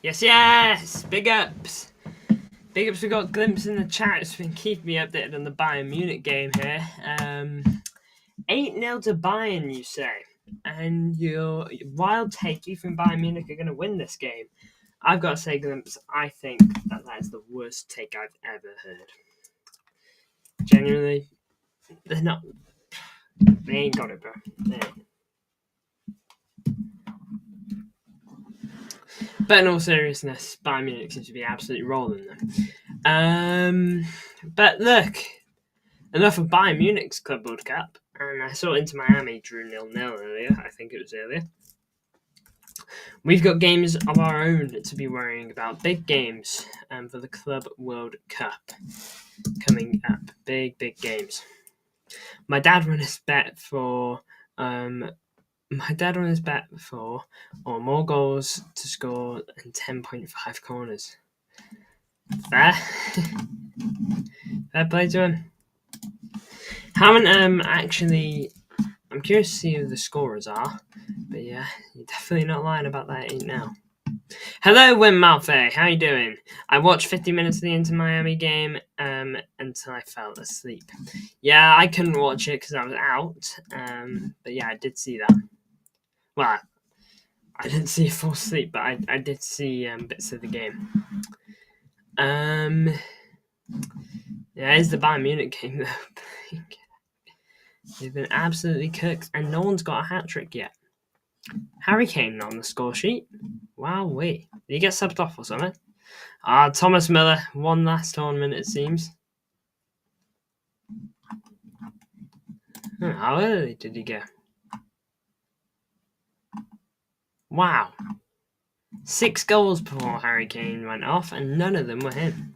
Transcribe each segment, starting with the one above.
Yes! Big ups! Big ups, we got a glimpse in the chat. It's been keeping me updated on the Bayern Munich game here. 8-0 to Bayern, you say? And your wild take, you think Bayern Munich are going to win this game? I've got to say, Glimpse, I think that is the worst take I've ever heard. Genuinely, they're not. They ain't got it, bro. They ain't. But in all seriousness, Bayern Munich seems to be absolutely rolling them. But look, enough of Bayern Munich's Club World Cup. And I saw Inter Miami drew 0-0 earlier. I think it was earlier. We've got games of our own to be worrying about. Big games for the Club World Cup coming up. Big games. My dad won his bet for more goals to score and 10.5 corners. Fair. Fair play to him. Haven't actually. I'm curious to see who the scorers are. But yeah, you're definitely not lying about that 8 now. Hello, Wim Malfay. How you doing? I watched 50 minutes of the Inter Miami game until I fell asleep. Yeah, I couldn't watch it because I was out. But yeah, I did see that. Well, I didn't see a full sleep, but I did see bits of the game. Yeah, it's the Bayern Munich game though. They've been absolutely cooked, and no one's got a hat trick yet. Harry Kane not on the score sheet. Wow, wait. Did he get subbed off or something? Thomas Müller won last tournament, it seems. How early did he go? Wow. 6 goals before Harry Kane went off, and none of them were him.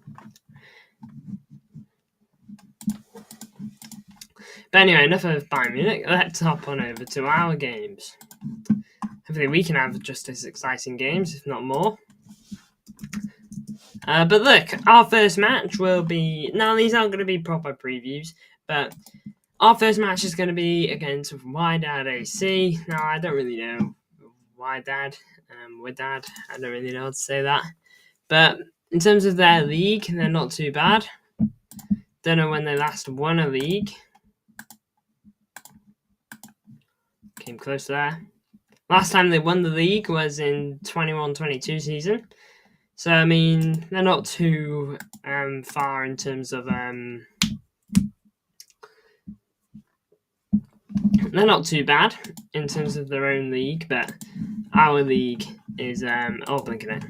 But anyway, enough of Bayern Munich. Let's hop on over to our games. Hopefully we can have just as exciting games, if not more. But look, our first match will be... Now, these aren't going to be proper previews, but our first match is going to be against Wydad AC. Now, I don't really know Wydad, Wydad. I don't really know how to say that. But in terms of their league, they're not too bad. Don't know when they last won a league. Came close there. Last time they won the league was in 21-22 season. So, I mean, they're not too far in terms of... they're not too bad in terms of their own league, but our league is... blinking it.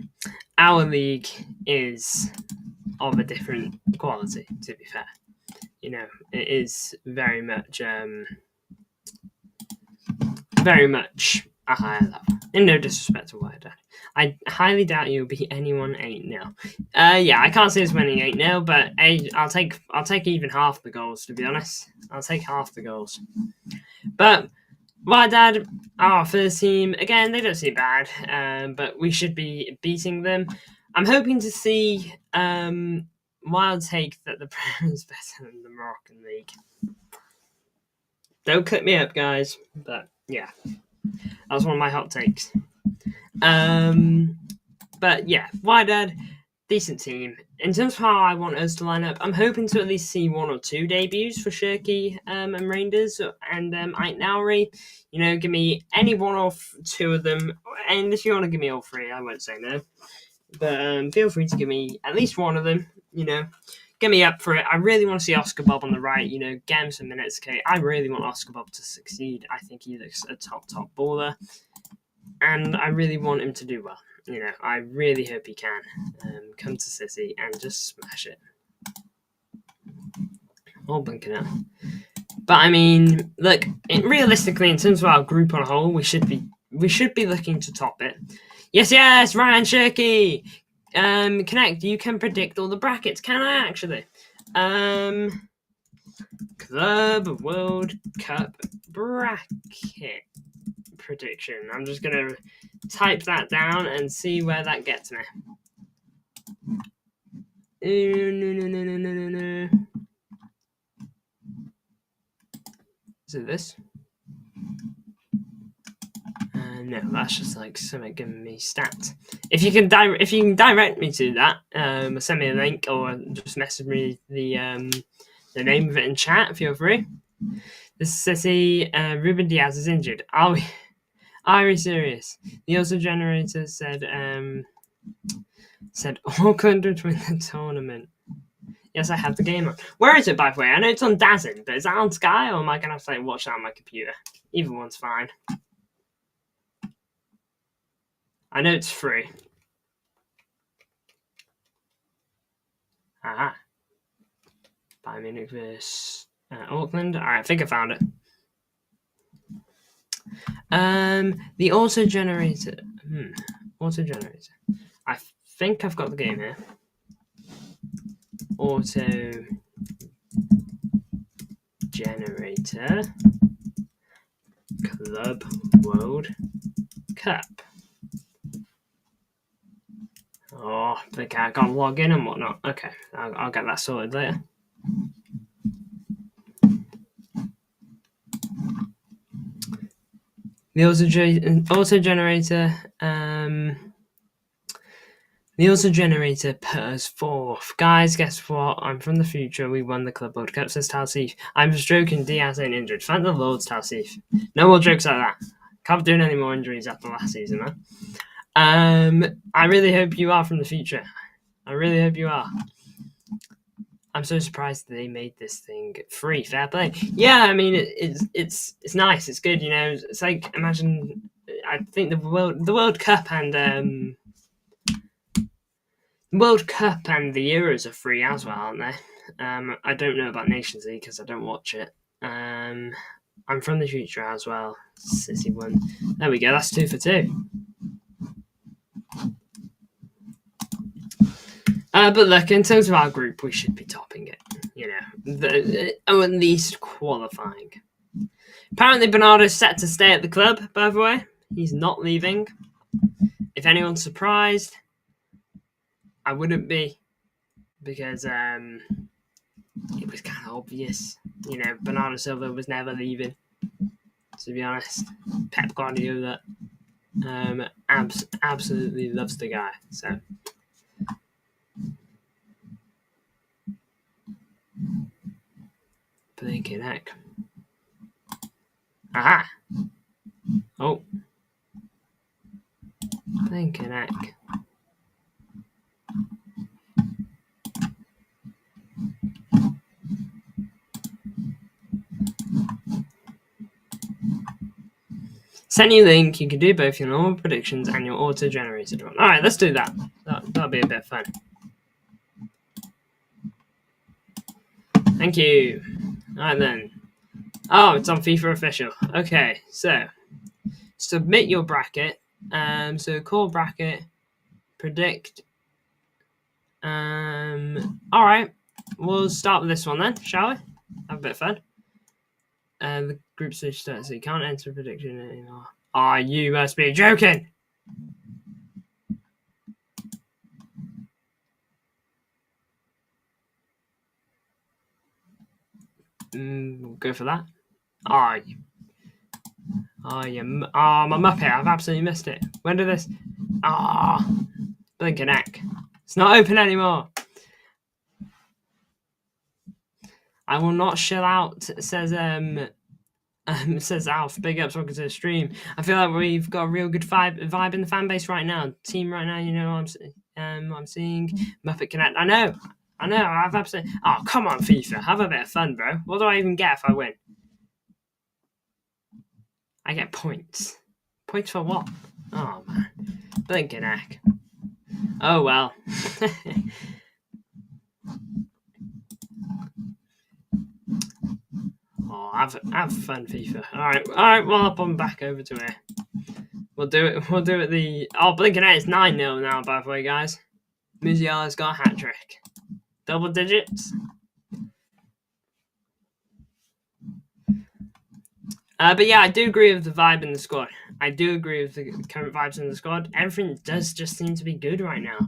Our league is of a different quality, to be fair. You know, it is very much a higher level. In no disrespect to Wydad. I highly doubt you'll beat anyone 8-0. Yeah, I can't say it's winning 8-0, but I'll take even half the goals, to be honest. I'll take half the goals. But Wydad, our first team, again, they don't seem bad, but we should be beating them. I'm hoping to see wild take that the Premier is better than the Moroccan League. Don't cut me up, guys, but yeah. That was one of my hot takes. But yeah, Wydad, decent team. In terms of how I want us to line up, I'm hoping to at least see 1 or 2 debuts for Shirky and Reinders and Ait Nouri. You know, give me any 1 or 2 of them. And if you want to give me all 3, I won't say no. But feel free to give me at least 1 of them, you know. Get me up for it. I really want to see Oscar Bob on the right, you know, get him some minutes, okay? I really want Oscar Bob to succeed. I think he looks a top baller. And I really want him to do well. You know, I really hope he can come to City and just smash it. All blinking out. But I mean, look, realistically, in terms of our group on a whole, we should be looking to top it. Yes, Ryan Shirky. Connect. You can predict all the brackets. Can I actually? Club World Cup bracket prediction. I'm just gonna type that down and see where that gets me. No. Is it this? No, that's just like something giving me stats. If you can direct me to that, send me a link or just message me the name of it in chat. Feel free. This city, Ruben Diaz is injured. Are we serious? The other generator said Auckland would win the tournament. Yes, I have the game on. Where is it, by the way? I know it's on DAZN, but is that on Sky, or am I gonna have to like watch that on my computer? Either one's fine. I know it's free. Aha. Bayern Munich vs Auckland. Alright, I think I found it. The auto generator. Auto generator. I think I've got the game here. Auto generator Club World Cup. Oh, I can't log in and whatnot. Okay, I'll get that sorted later. The auto generator. The auto generator put us fourth. Guys, guess what? I'm from the future. We won the Club World Cup, says Talsif. I'm just joking. Diaz ain't injured. Thank the Lord, Talsif. No more jokes like that. Can't be doing any more injuries after last season, man. I really hope you are from the future. I really hope you are. I'm so surprised that they made this thing free. Fair play. Yeah, I mean it's nice. It's good. You know, it's like imagine. I think the World Cup and World Cup and the Euros are free as well, aren't they? I don't know about Nations League because I don't watch it. I'm from the future as well. City won. There we go. That's 2 for 2. But look, in terms of our group, we should be topping it. You know, at least qualifying. Apparently, Bernardo's set to stay at the club. By the way, he's not leaving. If anyone's surprised, I wouldn't be, because it was kind of obvious. You know, Bernardo Silva was never leaving. To be honest, Pep Guardiola absolutely loves the guy. So. Blinking heck. Aha! Oh. Blinking heck. Send you a link. You can do both your normal predictions and your auto-generated one. Alright, let's do that. That'll be a bit of fun. Thank you. Alright then. Oh, it's on FIFA official. Okay, so submit your bracket. So core bracket, predict. Alright, we'll start with this one then, shall we? Have a bit of fun. The group stage starts, so you can't enter a prediction anymore. Ah, you must be joking. We'll go for that. My Muppet, I've absolutely missed it. When did this? Blinking heck. It's not open anymore. I will not chill out, says Alf. Big ups, welcome to the stream. I feel like we've got a real good vibe in the fan base right now. Team right now, you know, I'm seeing Muppet Connect. I know. I've absolutely. Oh, come on, FIFA. Have a bit of fun, bro. What do I even get if I win? I get points. Points for what? Oh, man. Blinking heck. Oh, well. Oh, have fun, FIFA. All right. Well, up on back over to here. We'll do it. Blinking heck is 9-0 now, by the way, guys. Musiala's got a hat trick. Double digits. But yeah, I do agree with the vibe in the squad. I do agree with the current vibes in the squad. Everything does just seem to be good right now.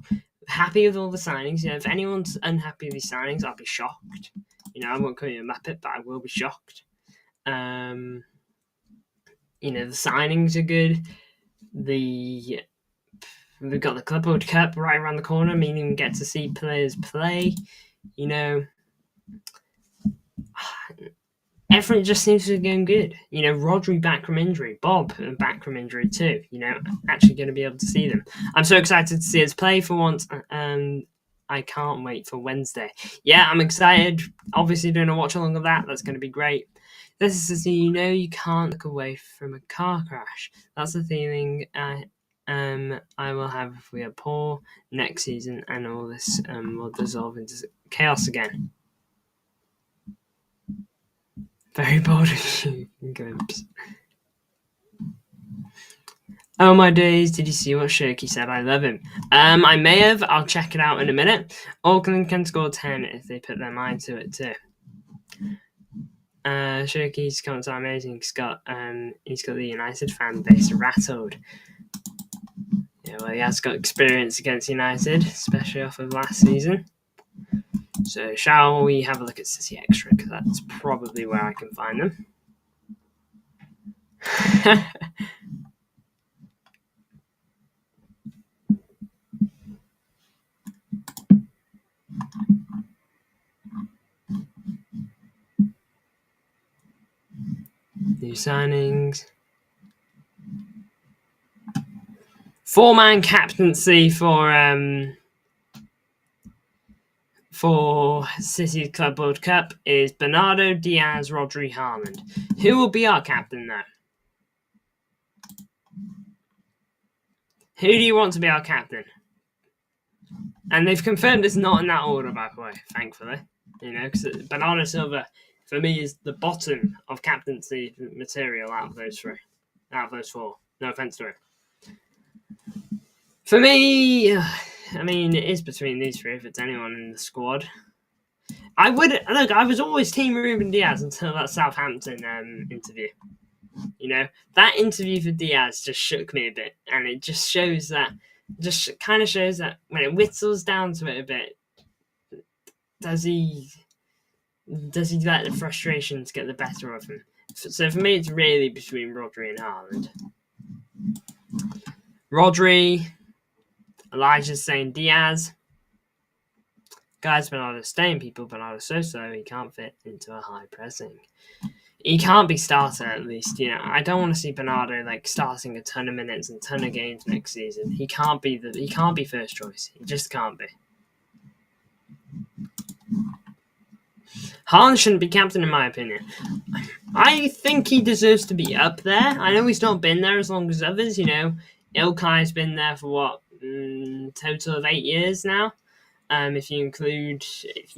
Happy with all the signings. You know, if anyone's unhappy with these signings, I'll be shocked. You know, I won't call you a Muppet, but I will be shocked. You know, the signings are good. we've got the Club World Cup right around the corner, meaning we get to see players play. You know, everything just seems to be going good. You know, Rodri back from injury, Bob back from injury too. You know, actually going to be able to see them. I'm so excited to see us play for once. I can't wait for Wednesday. Yeah, I'm excited. Obviously, doing a watch along of that. That's going to be great. This is to see, you know, you can't look away from a car crash. That's the feeling I will have if we are poor next season, and all this will dissolve into chaos again. Very bored of you, Grimps. Oh my days, did you see what Shirky said? I love him. I may have. I'll check it out in a minute. Auckland can score 10 if they put their mind to it too. Shirky's comments are amazing. He's got the United fan base rattled. Yeah, well, he has got experience against United, especially off of last season. So shall we have a look at City Extra, because that's probably where I can find them. New signings. 4-man captaincy for City's Club World Cup is Bernardo, Diaz, Rodri, Haaland. Who will be our captain, though? Who do you want to be our captain? And they've confirmed it's not in that order, by the way, thankfully. You know, because Bernardo Silva, for me, is the bottom of captaincy material out of those four. No offense to him. For me, I mean, it is between these three if it's anyone in the squad. I was always Team Ruben Diaz until that Southampton interview. You know, that interview for Diaz just shook me a bit, and it just shows that, when it whittles down to it a bit, does he let the frustrations get the better of him? So for me, it's really between Rodri and Haaland. Rodri, Elijah's saying Diaz. Guys, Bernardo's staying people. Bernardo's so slow, he can't fit into a high pressing. He can't be starter, at least. You know, I don't want to see Bernardo starting a ton of minutes and a ton of games next season. He can't be first choice. He just can't be. Haaland shouldn't be captain, in my opinion. I think he deserves to be up there. I know he's not been there as long as others. You know, Ilkay's been there for total of 8 years now. If you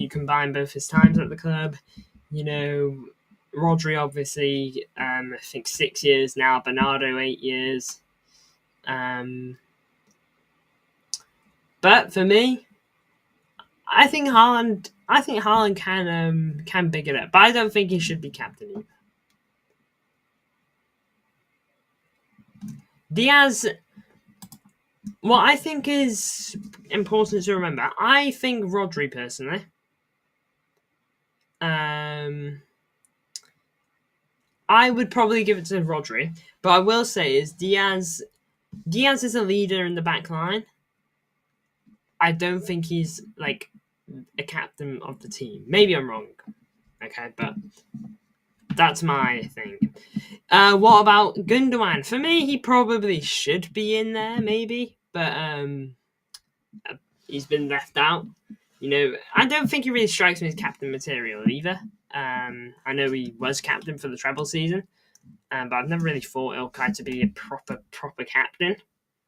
combine both his times at the club, you know, Rodri obviously, I think 6 years now. Bernardo 8 years. But for me, I think Haaland can big it up, but I don't think he should be captain either. Diaz, what I think is important to remember, I think Rodri personally, I would probably give it to Rodri, but I will say is Diaz is a leader in the back line. I don't think he's like a captain of the team. Maybe I'm wrong. Okay, but that's my thing. What about Gundogan? For me, he probably should be in there, maybe, but he's been left out. You know, I don't think he really strikes me as captain material either. I know he was captain for the treble season, but I've never really thought Ilkay to be a proper captain.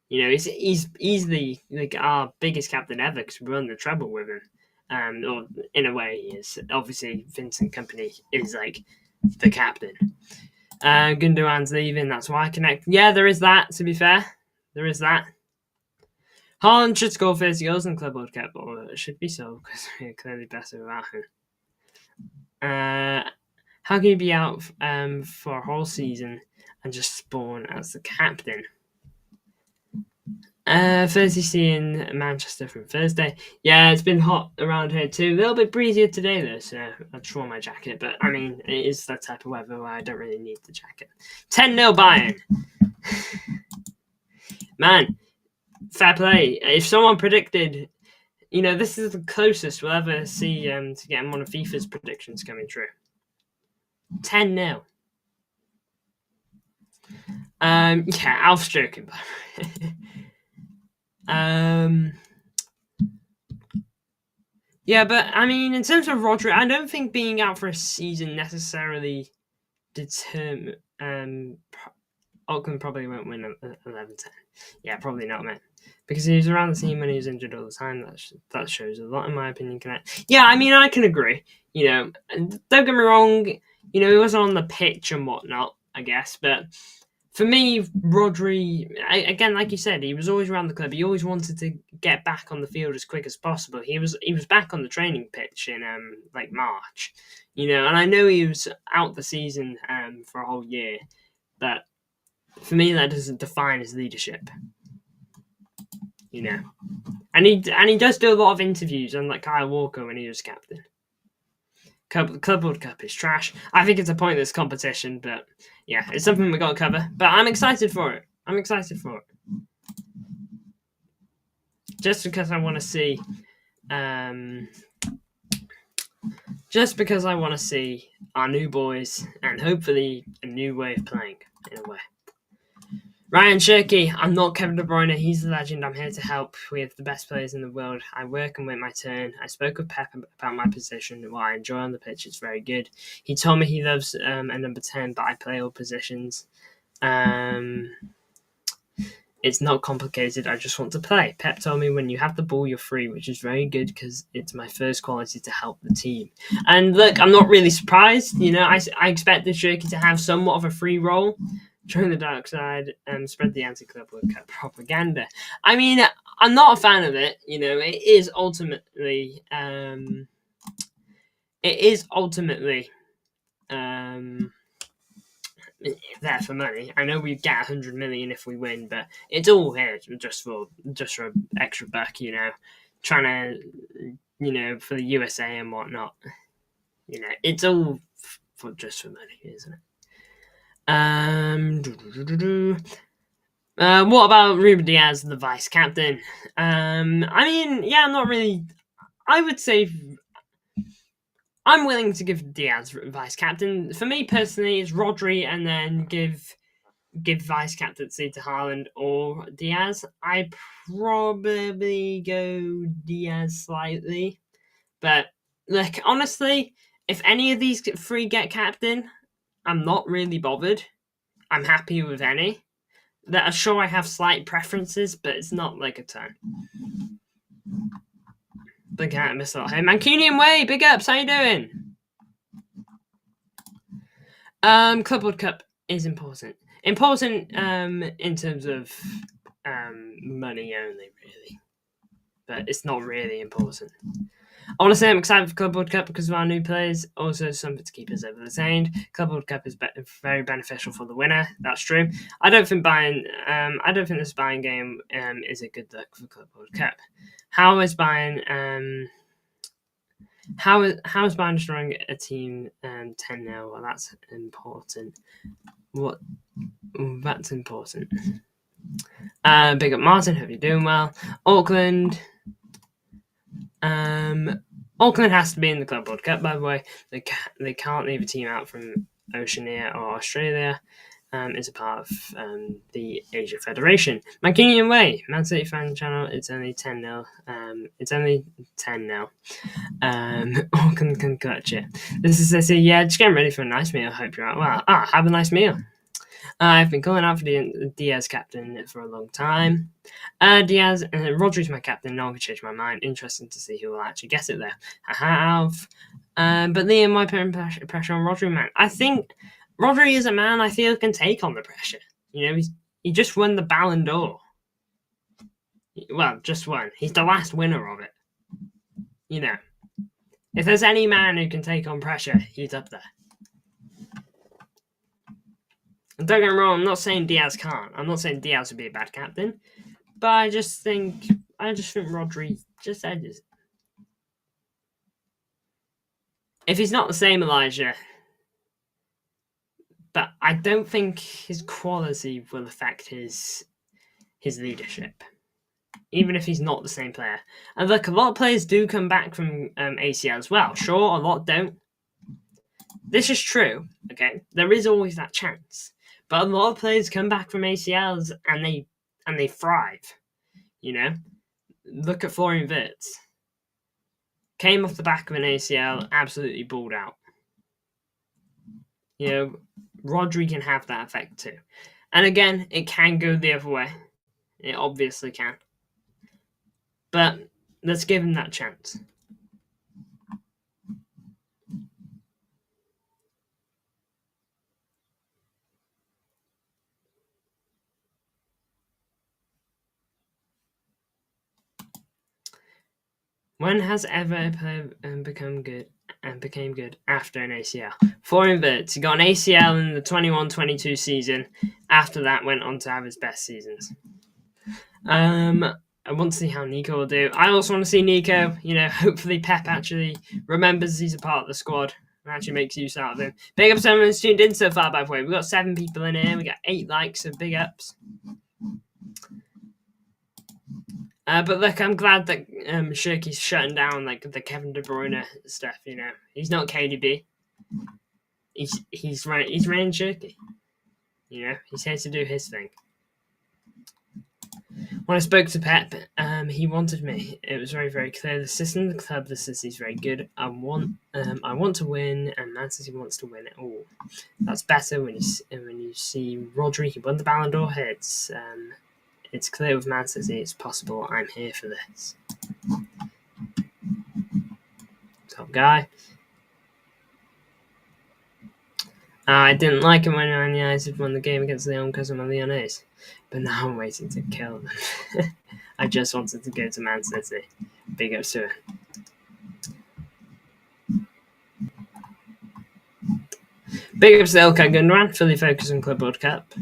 You know, he's easily our biggest captain ever because we won the treble with him. Or in a way, he is. Obviously, Vincent Kompany is like the captain. Gundogan's leaving. That's why I connect. Yeah, there is that. To be fair, there is that. Haaland should score 30 goals in the Club World Cup, or it should be so because we're clearly better without him. How can you be out for a whole season and just spawn as the captain? Thursday seeing Manchester from Thursday. Yeah, it's been hot around here too. A little bit breezier today though, so I've worn my jacket. But I mean, it is that type of weather where I don't really need the jacket. 10-0 Bayern. man, fair play. If someone predicted, this is the closest we'll ever see to getting one of FIFA's predictions coming true. 10-0. Yeah, Alf's joking, but yeah, but I mean, in terms of Rodri, I don't think being out for a season necessarily determine. Auckland probably won't win 11-10. Yeah, probably not, man. Because he was around the team when he was injured all the time. That shows a lot, in my opinion. Yeah, I mean, I can agree. Don't get me wrong. He wasn't on the pitch and whatnot, I guess. But for me, Rodri, again, like you said, he was always around the club. He always wanted to get back on the field as quick as possible. He was back on the training pitch in March. And I know he was out the season for a whole year, but for me, that doesn't define his leadership. And he does do a lot of interviews, unlike Kyle Walker when he was captain. Club World Cup is trash. I think it's a pointless competition, but yeah, it's something we got to cover. But I'm excited for it. Just because I want to see, our new boys and hopefully a new way of playing in a way. Ryan Shirky, I'm not Kevin De Bruyne. He's the legend. I'm here to help. We have the best players in the world. I work and wait my turn. I spoke with Pep about my position. What I enjoy on the pitch is very good. He told me he loves a number 10, but I play all positions. It's not complicated. I just want to play. Pep told me when you have the ball, you're free, which is very good because it's my first quality to help the team. And look, I'm not really surprised. I expected Shirky to have somewhat of a free role. Join the dark side and spread the anti-Club World Cup propaganda. I mean, I'm not a fan of it. It is ultimately there for money. I know we get 100 million if we win, but it's all here just for extra buck. Trying to for the USA and whatnot. It's all just for money, isn't it? What about Ruben Diaz, the vice captain? I mean, yeah, I'm not really. I would say I'm willing to give Diaz vice captain. For me personally, it's Rodri, and then give vice captaincy to Haaland or Diaz. I probably go Diaz slightly, but like honestly, if any of these three get captain, I'm not really bothered. I'm happy with any. That I'm sure I have slight preferences, but it's not like a ton. Big hat, miss out. Hey, Mancunian Way, big ups. How you doing? Club World Cup is important. Important in terms of money only, really, but it's not really important. Honestly, I'm excited for Club World Cup because of our new players. Also, something to keep us entertained. Club World Cup is very beneficial for the winner. That's true. I don't think this Bayern game is a good look for Club World Cup. How is Bayern? How is Bayern destroying a team 10-0? Well, that's important. That's important. Big up Martin. Hope you're doing well. Auckland. Auckland has to be in the Club World Cup, by the way. They can't leave a team out from Oceania or Australia. It's a part of the Asia Federation. Mancunian Way, Man City fan channel. It's only 10-0. Auckland can clutch it. This is City. Yeah, just getting ready for a nice meal. Hope you're out well. Have a nice meal. I've been calling out for the Diaz captain for a long time. Diaz and Rodri's my captain. No one can change my mind. Interesting to see who will actually get it there. I have. But Liam, my pressure on Rodri, man. I think Rodri is a man I feel can take on the pressure. He just won the Ballon d'Or. Well, just won. He's the last winner of it. If there's any man who can take on pressure, he's up there. And don't get me wrong, I'm not saying Diaz can't. I'm not saying Diaz would be a bad captain. But I just think Rodri just edges it. If he's not the same Elijah, but I don't think his quality will affect his his leadership, even if he's not the same player. And look, a lot of players do come back from ACL as well. Sure, a lot don't. This is true, okay? There is always that chance. But a lot of players come back from ACLs and they thrive, you know? Look at Florian Wirtz. Came off the back of an ACL, absolutely balled out. You know, Rodri can have that effect too. And again, it can go the other way. It obviously can. But let's give him that chance. When has ever a player become good and became good after an ACL? Florian Wirtz, he got an ACL in the 21-22 season. After that, went on to have his best seasons. I want to see how Nico will do. I also want to see Nico. You know, hopefully Pep actually remembers he's a part of the squad and actually makes use out of him. Big ups to everyone who's tuned in so far, by the way. We've got 7 people in here. We got 8 likes, so big ups. But look, I'm glad that Shirky's shutting down like the Kevin De Bruyne stuff. You know, he's not KDB. He's running Shirky. You know, he's here to do his thing. When I spoke to Pep, he wanted me. It was very, very clear. The system, the club, the city is very good. I want to win, and Man City wants to win it all. That's better when you see Rodri. He won the Ballon d'Or. It's clear with Man City. It's possible. I'm here for this. Top guy. I didn't like it when Man United won the game against Lyon because I'm a Lyonnais. But now I'm waiting to kill them. I just wanted to go to Man City. Big ups to it. Big ups to Ilkay Gundogan, fully focused on Club World Cup.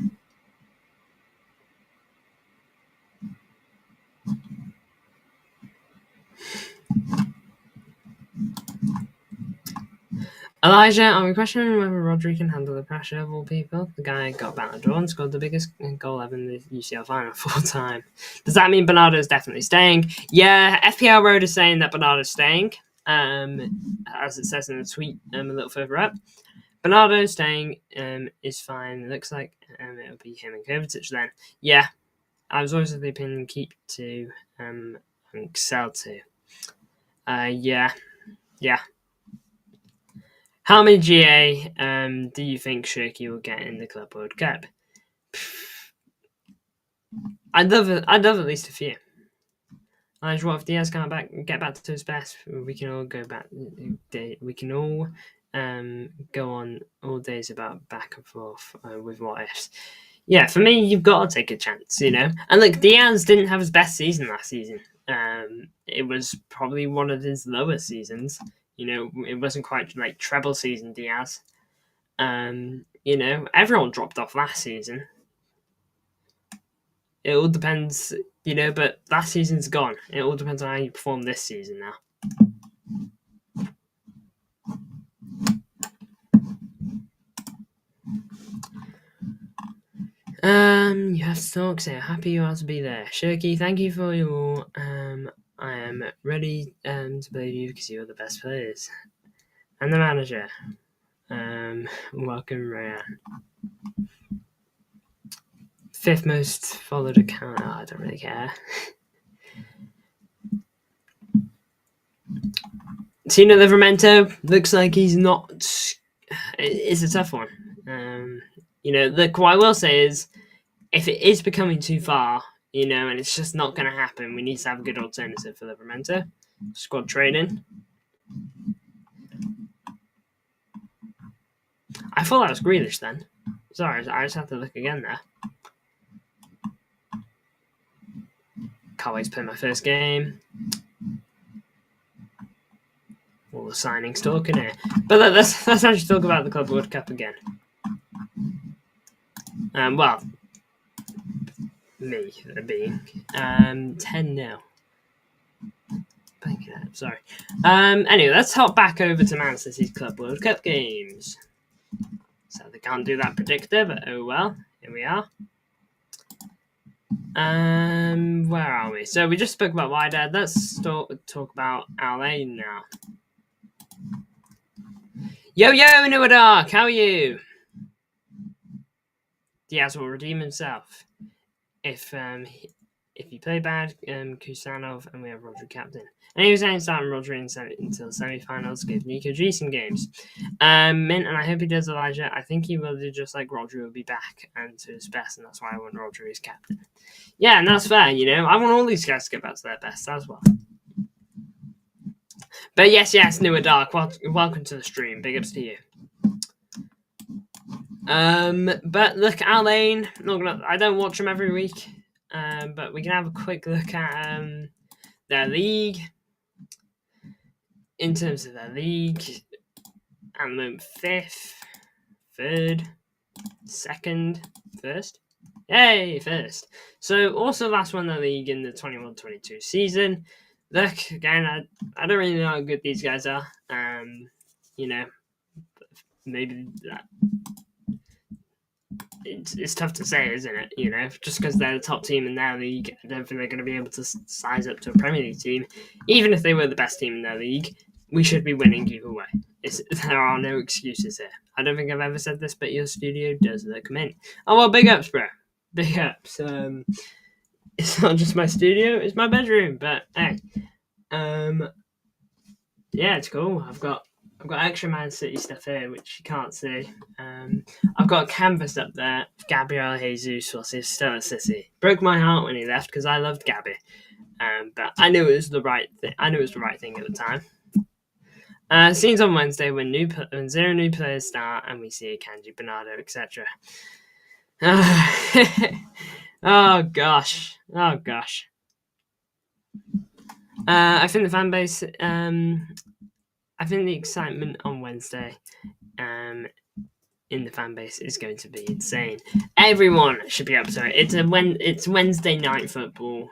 Elijah, are we questioning whether Rodri can handle the pressure of all people? The guy got Ballon d'Or and scored the biggest goal ever in the UCL final 4 times. Does that mean Bernardo's definitely staying? Yeah, FPL Road is saying that Bernardo's staying, as it says in the tweet a little further up. Bernardo staying is fine. It looks like it'll be him and Kovacic then. Yeah, I was always of the opinion keep to and sell to. Yeah. How many GA do you think Shirky will get in the Club World Cup? I'd love at least a few. What if Diaz can't get back to his best? We can all go back. We can all go on all days about back and forth with what ifs. Yeah, for me, you've got to take a chance, you know. And look, Diaz didn't have his best season last season. It was probably one of his lowest seasons. You know, it wasn't quite like treble season Diaz. You know, everyone dropped off last season. It all depends, you know, but last season's gone. It all depends on how you perform this season now. You have to talk, say how happy you are to be there. Shirky, thank you for your I am ready to believe you because you're the best players. And the manager. Welcome, Ryan. 5th most followed account. Oh, I don't really care. Tino Livramento looks like he's not. It's a tough one. You know, what I will say is, if it is becoming too far, you know, and it's just not going to happen, we need to have a good alternative for Livramento. Squad training. I thought that was Grealish then. Sorry, I just have to look again there. Can't wait to play my first game. All the signings talking here. But let's actually talk about the Club World Cup again. Well, me being 10-0. Sorry. Anyway, let's hop back over to Man City's Club World Cup games. So they can't do that predictor, but oh well. Here we are. Where are we? So we just spoke about Wydad. Let's talk about Alain now. Yo, Noah Dark, how are you? Diaz will redeem himself if you play bad. Kusanov and we have Roger captain. And he was saying starting Roger until semi-finals. Give Nico G some games. Mint, and I hope he does Elijah. I think he will do just like Roger will be back and to his best, and that's why I want Roger as captain. Yeah, and that's fair. I want all these guys to get back to their best as well. But yes, Noah Dark, welcome to the stream. Big ups to you. But look, Alain, I don't watch them every week. But we can have a quick look at their league. In terms of their league, at the moment, 5th, 3rd, 2nd, 1st. Yay, 1st. So also last one in the league in the 21-22 season. Look, again, I don't really know how good these guys are. Maybe it's tough to say, isn't it? Just because they're the top team in their league, I don't think they're going to be able to size up to a Premier League team. Even if they were the best team in their league, we should be winning either way. There are no excuses here. I don't think I've ever said this, but your studio does look mint. Oh, well, big ups, bro. Big ups. It's not just my studio, it's my bedroom, but hey. Yeah, it's cool. I've got extra Man City stuff here, which you can't see. I've got a canvas up there. Gabriel Jesus versus Stella City. Broke my heart when he left because I loved Gabby. But I knew it was the right thing. I knew it was the right thing at the time. Scenes on Wednesday when 0 new players start and we see a Kanji, Bernardo, etc. Oh gosh. I think the fan base. I think the excitement on Wednesday in the fan base is going to be insane. Everyone should be up to it. It's Wednesday night football,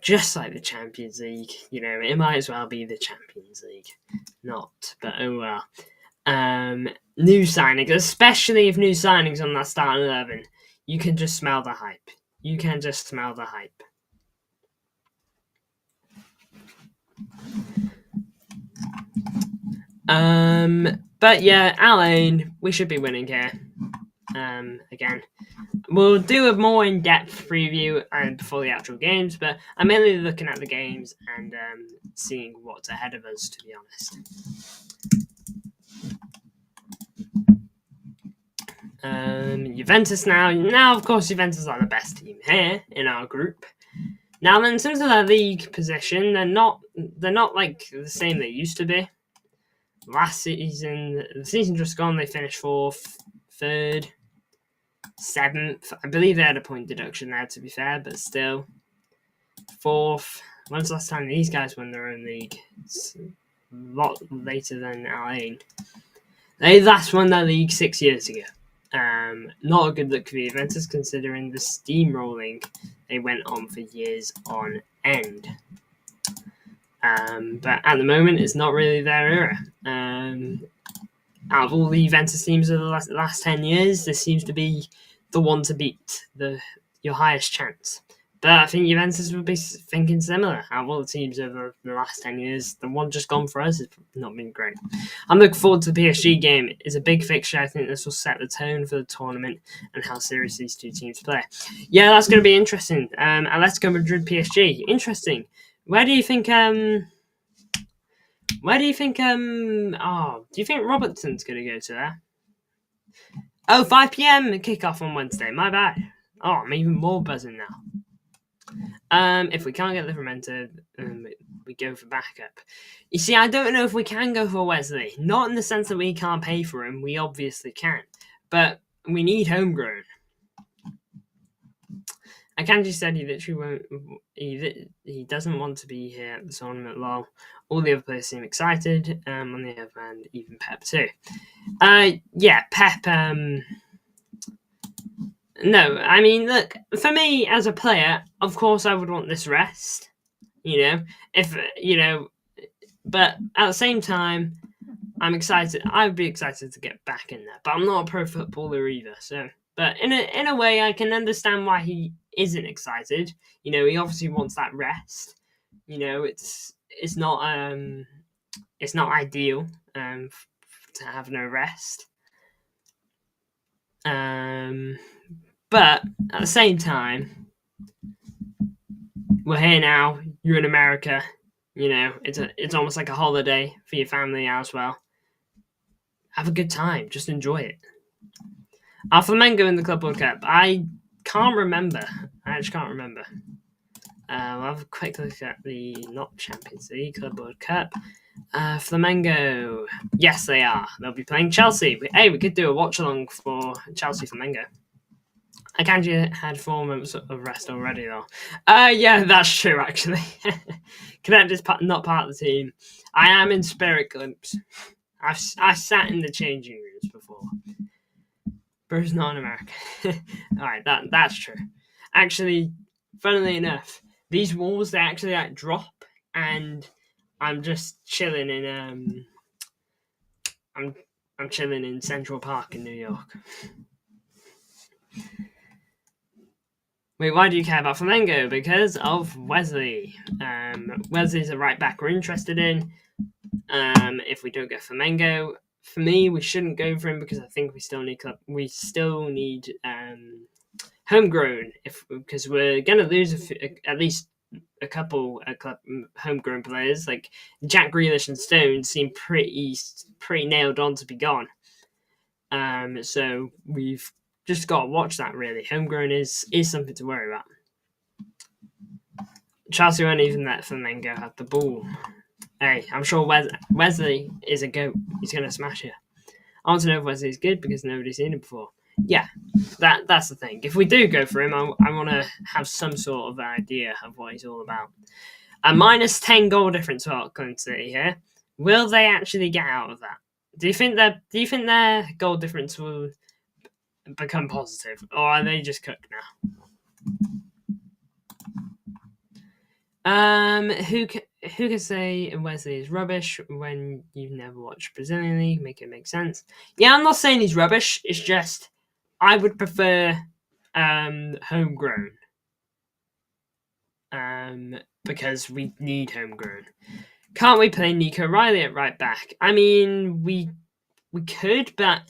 just like the Champions League. It might as well be the Champions League. Not, but oh well. New signings, especially if new signings on that starting 11, you can just smell the hype. But yeah, Alain, we should be winning here. Again, we'll do a more in-depth preview before the actual games, but I'm mainly looking at the games and seeing what's ahead of us, to be honest. Juventus now of course Juventus are the best team here in our group. Now then, in terms of their league position, they're not like the same they used to be. Last season, the season just gone, they finished 4th, 3rd, 7th. I believe they had a point deduction there, to be fair, but still. 4th. When's the last time these guys won their own league? It's a lot later than Alain. They last won their league 6 years ago. Not a good look for the Juventus, considering the steamrolling they went on for years on end. But at the moment, it's not really their era. Out of all the Juventus teams of the last 10 years, this seems to be the one to beat, your highest chance. But I think Juventus would be thinking similar. Out of all the teams over the last 10 years, the one just gone for us has not been great. I'm looking forward to the PSG game. It's a big fixture. I think this will set the tone for the tournament and how serious these two teams play. Yeah, that's going to be interesting. Atletico Madrid PSG. Interesting. Where do you think do you think Robertson's going to go to there? Oh, 5 p.m. kickoff on Wednesday. My bad. Oh, I'm even more buzzing now. If we can't get Livramento, we go for backup. You see, I don't know if we can go for Wesley. Not in the sense that we can't pay for him. We obviously can. But we need homegrown. Akanji said he literally won't. He doesn't want to be here at the tournament. Lol. All the other players seem excited. On the other hand, even Pep too. Yeah, Pep. No, I mean, look, for me as a player, of course I would want this rest. But at the same time, I'm excited. I'd be excited to get back in there. But I'm not a pro footballer either, so But in a way, I can understand why he isn't excited. He obviously wants that rest. It's not ideal to have no rest. But at the same time, we're here now. You're in America. It's almost like a holiday for your family as well. Have a good time. Just enjoy it. Our Flamengo in the Club World Cup. I can't remember. I actually can't remember. We'll have a quick look at the not Champions League Club World Cup. Flamengo. Yes, they are. They'll be playing Chelsea. Hey, we could do a watch along for Chelsea Flamengo. Akanji had 4 months of rest already, though. Yeah, that's true, actually. Cadet is not part of the team. I am in spirit glimpse. I sat in the changing rooms before. But it's not in America. Alright, that's true. Actually, funnily enough, these walls, they actually drop, and I'm just chilling in I'm chilling in Central Park in New York. Wait, why do you care about Flamengo? Because of Wesley. Wesley's a right back we're interested in. If we don't get Flamengo, for me, we shouldn't go for him because I think we still need homegrown. Because we're gonna lose at least a couple homegrown players. Like Jack Grealish and Stones seem pretty nailed on to be gone. So we've just got to watch that, really. Homegrown is something to worry about. Chelsea won't even let Flamengo have the ball. Hey, I'm sure Wesley is a goat. He's going to smash it. I want to know if Wesley's good because nobody's seen him before. Yeah, that's the thing. If we do go for him, I want to have some sort of idea of what he's all about. A minus 10 goal difference for Auckland City here. Will they actually get out of that? Do you think their goal difference will become positive, or are they just cooked now? Who can say Wesley is rubbish when you've never watched Brazilian League? Make it make sense. Yeah, I'm not saying he's rubbish. It's just I would prefer homegrown. Because we need homegrown. Can't we play Nico Riley at right back? I mean, we could, but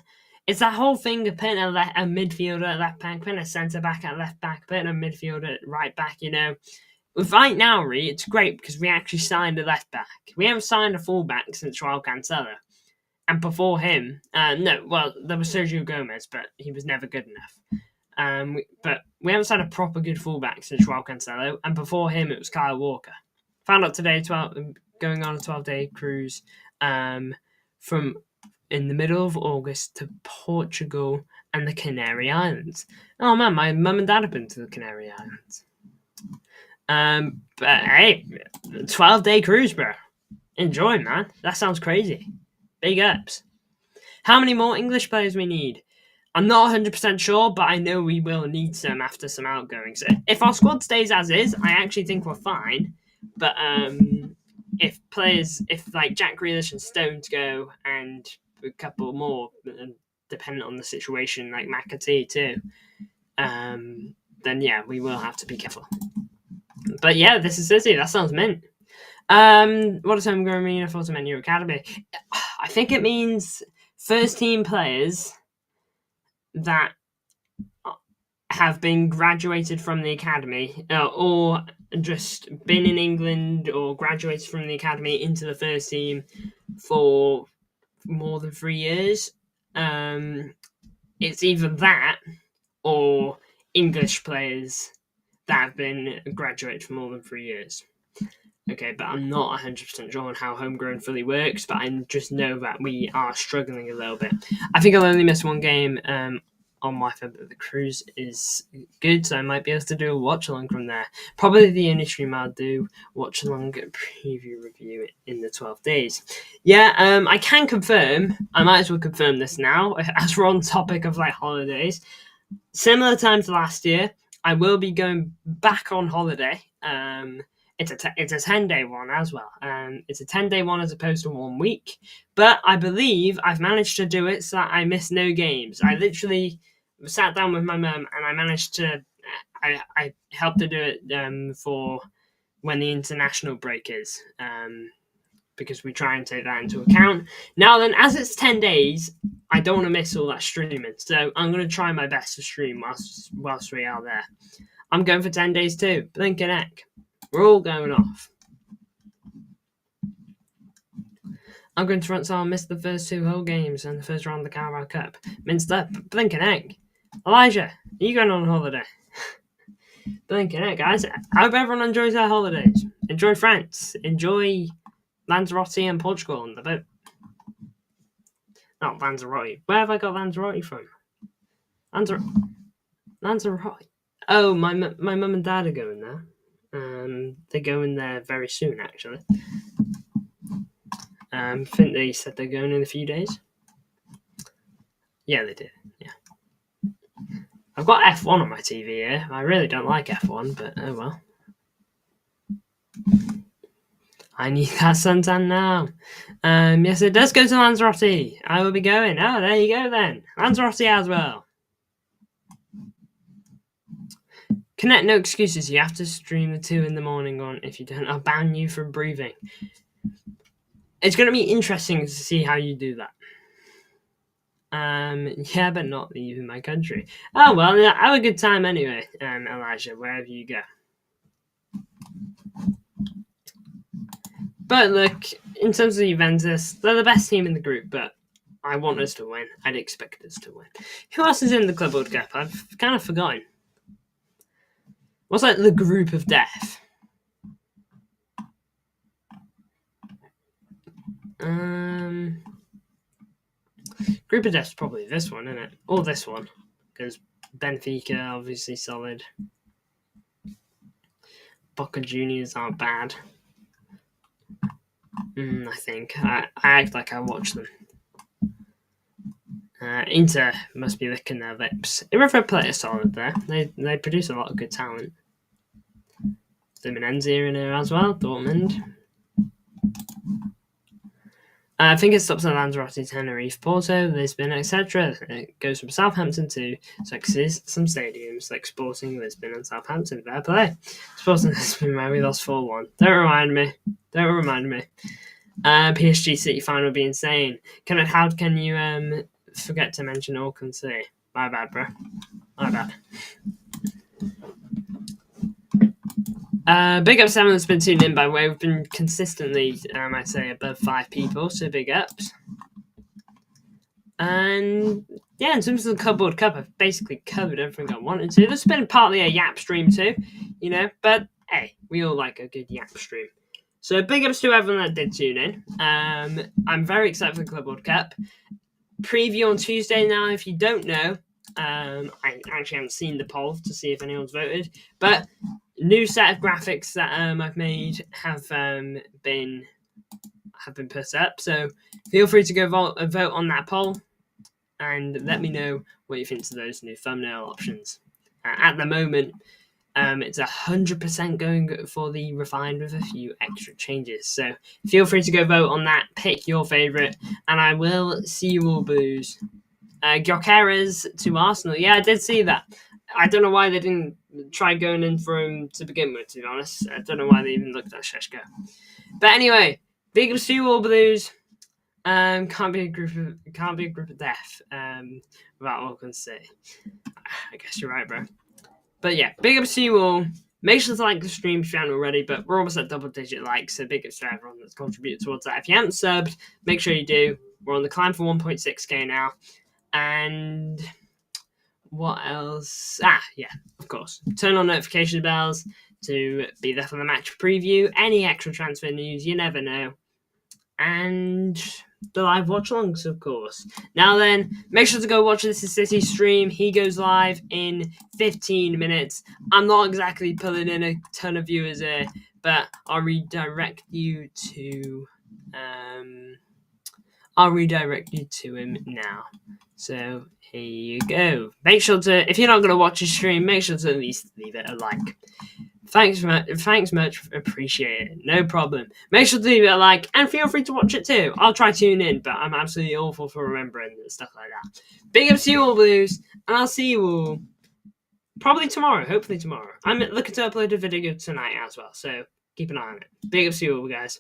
it's that whole thing of putting a midfielder at left back, putting a centre back at left back, putting a midfielder at right back. With right now, it's great because we actually signed a left back. We haven't signed a full back since Joao Cancelo, and before him, there was Sergio Gomez, but he was never good enough. But we haven't signed a proper good fullback since Joao Cancelo, and before him it was Kyle Walker. Found out today, going on a 12-day cruise from in the middle of August to Portugal and the Canary Islands. Oh man, my mum and dad have been to the Canary Islands. But hey, 12-day cruise, bro. Enjoy, man. That sounds crazy. Big ups. How many more English players we need? I'm not 100% sure, but I know we will need some after some outgoings. If our squad stays as is, I actually think we're fine. But if like Jack Grealish and Stones go and a couple more, depending on the situation, like McAtee too, then yeah, we will have to be careful. But yeah, this is City. That sounds mint. What does homegrown mean? I thought it meant your academy. I think it means first team players that have been graduated from the academy or just been in England or graduated from the academy into the first team for more than 3 years. It's either that or English players that have been graduated for more than 3 years. Okay, but I'm not 100% sure on how homegrown fully works, but I just know that we are struggling a little bit. I think I'll only miss one game on my phone, but the cruise is good, so I might be able to do a watch-along from there. Probably the only stream I'll do, watch-along preview review in the 12 days. Yeah, I can confirm, I might as well confirm this now, as we're on topic of like holidays. Similar time to last year, I will be going back on holiday. It's a 10-day one as well. It's a 10-day one as opposed to 1 week. But I believe I've managed to do it so that I miss no games. I literally sat down with my mum, and I managed to. I helped her do it for when the international break is, because we try and take that into account. Now then, as it's 10 days, I don't want to miss all that streaming, so I'm going to try my best to stream whilst we are there. I'm going for 10 days too. Blinking heck. We're all going off. I'm going to front, so I'll miss the first 2 whole games and the first round of the Carabao Cup. Minced up. Blinking heck. Elijah, are you going on holiday? Blinking heck, guys. I hope everyone enjoys their holidays. Enjoy France. Enjoy Lanzarote and Portugal on the boat. Not Lanzarote. Where have I got Lanzarote from? Lanzarote. Oh, my mum and dad are going there. They're going there very soon, actually. I think they said they're going in a few days. Yeah, they did. Yeah. I've got F1 on my TV here. I really don't like F1, but oh well. I need that suntan now. Yes, it does go to Lanzarote. I will be going. Oh, there you go then. Lanzarote as well. Connect, no excuses. You have to stream the 2 in the morning on. If you don't, I'll ban you from breathing. It's going to be interesting to see how you do that. Yeah, but not leaving my country. Oh well, have a good time anyway, Elijah, wherever you go. But look, in terms of Juventus, they're the best team in the group, but I want us to win. I'd expect us to win. Who else is in the Club World Cup? I've kind of forgotten. What's like the group of death? Group of death's probably this one, isn't it? Or this one, because Benfica obviously solid. Boca Juniors aren't bad. I think I act like I watch them. Inter must be licking their lips. River Plate are solid there. They produce a lot of good talent. Fluminense are in here as well. Dortmund. I think it stops at Lanzarote, Tenerife, Porto, Lisbon, etc. It goes from Southampton to some stadiums like Sporting Lisbon and Southampton. Fair play. Sporting Lisbon, where we lost 4-1. Don't remind me. PSG City final would be insane. How can you forget to mention Auckland City? My bad, bro. My bad. Big ups to everyone that's been tuned in, by the way. We've been consistently, I'd say, above 5 people, so big ups. And yeah, in terms of the Club World Cup, I've basically covered everything I wanted to. This has been partly a yap stream too, but hey, we all like a good yap stream. So big ups to everyone that did tune in. I'm very excited for the Club World Cup. Preview on Tuesday now, if you don't know. I actually haven't seen the poll to see if anyone's voted, but new set of graphics that I've made have been put up. So feel free to go vote on that poll and let me know what you think of those new thumbnail options. At the moment, it's 100% going for the refined with a few extra changes. So feel free to go vote on that, pick your favourite, and I will see you all, booze. Gyökeres to Arsenal. Yeah, I did see that. I don't know why they didn't try going in for him to begin with, to be honest. I don't know why they even looked at Šeško. But anyway, big ups to you all, blues. Can't be a group of death without Auckland City. I guess you're right, bro. But yeah, big ups to you all. Make sure to like the stream if you haven't already, but we're almost at double-digit likes, so big ups to everyone that's contributed towards that. If you haven't subbed, make sure you do. We're on the climb for 1.6k now. And what else? Yeah, of course. Turn on notification bells to be there for the match preview. Any extra transfer news, you never know. And the live watch-alongs, of course. Now then, make sure to go watch This Is City stream. He goes live in 15 minutes. I'm not exactly pulling in a ton of viewers here, but I'll redirect you to him now. So here you go. Make sure to, if you're not going to watch his stream, make sure to at least leave it a like. Thanks much. Appreciate it. No problem. Make sure to leave it a like and feel free to watch it too. I'll try to tune in, but I'm absolutely awful for remembering and stuff like that. Big ups to you all, Blues, and I'll see you all probably tomorrow. Hopefully tomorrow. I'm looking to upload a video tonight as well, so keep an eye on it. Big ups to you all, guys.